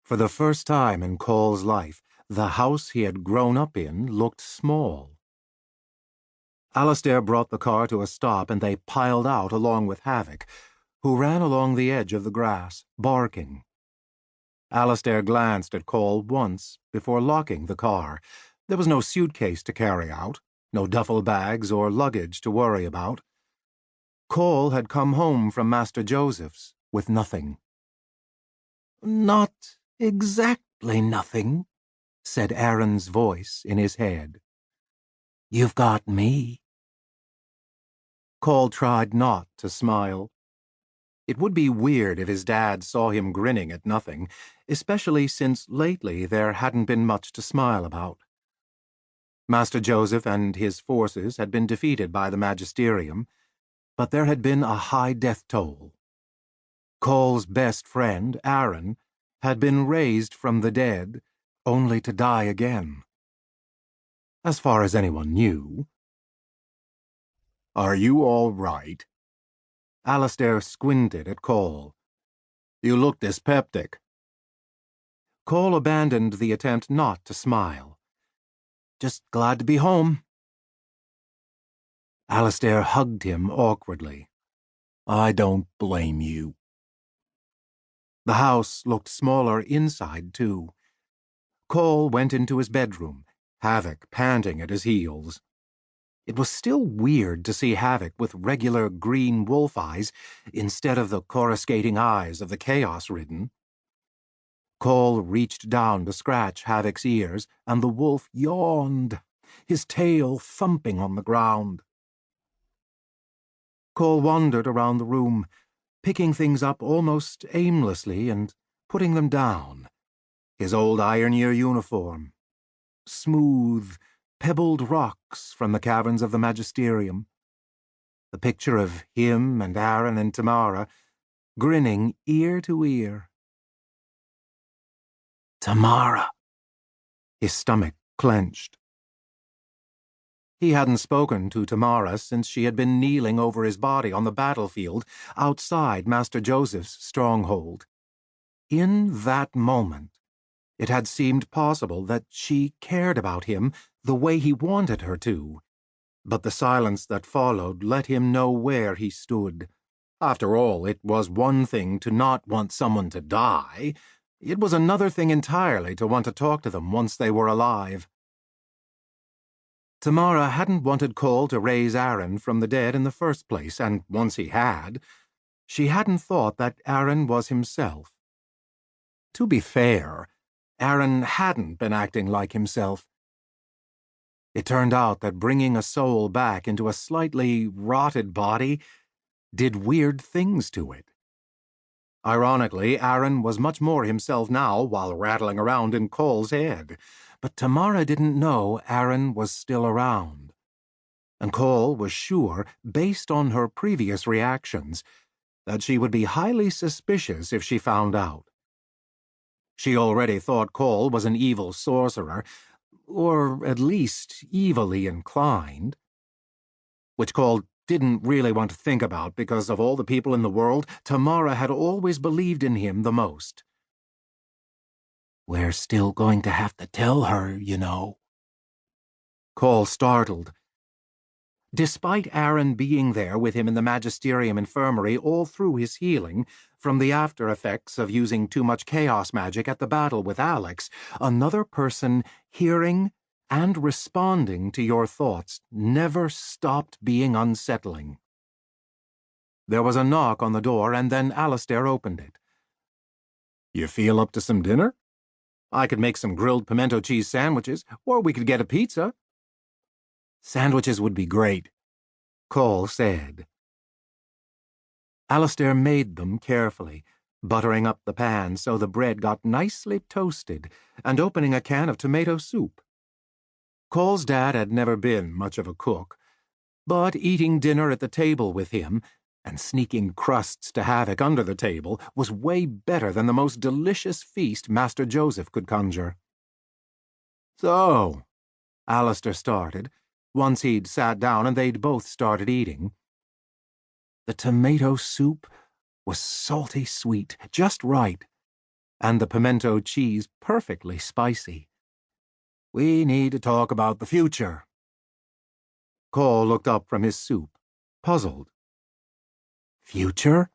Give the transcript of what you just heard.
For the first time in Cole's life, the house he had grown up in looked small. Alistair brought the car to a stop and they piled out along with Havoc, who ran along the edge of the grass, barking. Alistair glanced at Cole once before locking the car. There was no suitcase to carry out, no duffel bags or luggage to worry about. Cole had come home from Master Joseph's with nothing. "Not exactly nothing," said Aaron's voice in his head. "You've got me." Cole tried not to smile. It would be weird if his dad saw him grinning at nothing, especially since lately there hadn't been much to smile about. Master Joseph and his forces had been defeated by the Magisterium, but there had been a high death toll. Cole's best friend, Aaron, had been raised from the dead, only to die again. As far as anyone knew. "Are you all right?" Alistair squinted at Cole. "You look dyspeptic." Cole abandoned the attempt not to smile. "Just glad to be home." Alistair hugged him awkwardly. "I don't blame you." The house looked smaller inside, too. Cole went into his bedroom, Havoc panting at his heels. It was still weird to see Havoc with regular green wolf eyes instead of the coruscating eyes of the chaos-ridden. Cole reached down to scratch Havoc's ears, and the wolf yawned, his tail thumping on the ground. Cole wandered around the room, picking things up almost aimlessly and putting them down. His old iron-year uniform. Smooth, pebbled rocks from the caverns of the Magisterium. The picture of him and Aaron and Tamara, grinning ear to ear. Tamara. His stomach clenched. He hadn't spoken to Tamara since she had been kneeling over his body on the battlefield outside Master Joseph's stronghold. In that moment, it had seemed possible that she cared about him the way he wanted her to, but the silence that followed let him know where he stood. After all, it was one thing to not want someone to die. It was another thing entirely to want to talk to them once they were alive. Tamara hadn't wanted Cole to raise Aaron from the dead in the first place, and once he had, she hadn't thought that Aaron was himself. To be fair, Aaron hadn't been acting like himself. It turned out that bringing a soul back into a slightly rotted body did weird things to it. Ironically, Aaron was much more himself now while rattling around in Cole's head, but Tamara didn't know Aaron was still around. And Cole was sure, based on her previous reactions, that she would be highly suspicious if she found out. She already thought Cole was an evil sorcerer, or at least evilly inclined. Which Cole didn't really want to think about because of all the people in the world, Tamara had always believed in him the most. "We're still going to have to tell her, you know." Cole startled. Despite Aaron being there with him in the Magisterium infirmary all through his healing, from the after-effects of using too much chaos magic at the battle with Alex, another person hearing and responding to your thoughts never stopped being unsettling. There was a knock on the door, and then Alistair opened it. "You feel up to some dinner? I could make some grilled pimento cheese sandwiches, or we could get a pizza." "Sandwiches would be great," Cole said. Alistair made them carefully, buttering up the pan so the bread got nicely toasted, and opening a can of tomato soup. Cole's dad had never been much of a cook, but eating dinner at the table with him and sneaking crusts to Havoc under the table was way better than the most delicious feast Master Joseph could conjure. "So," Alistair started, once he'd sat down and they'd both started eating. The tomato soup was salty sweet, just right, and the pimento cheese perfectly spicy. "We need to talk about the future." Cole looked up from his soup, puzzled. "Future?"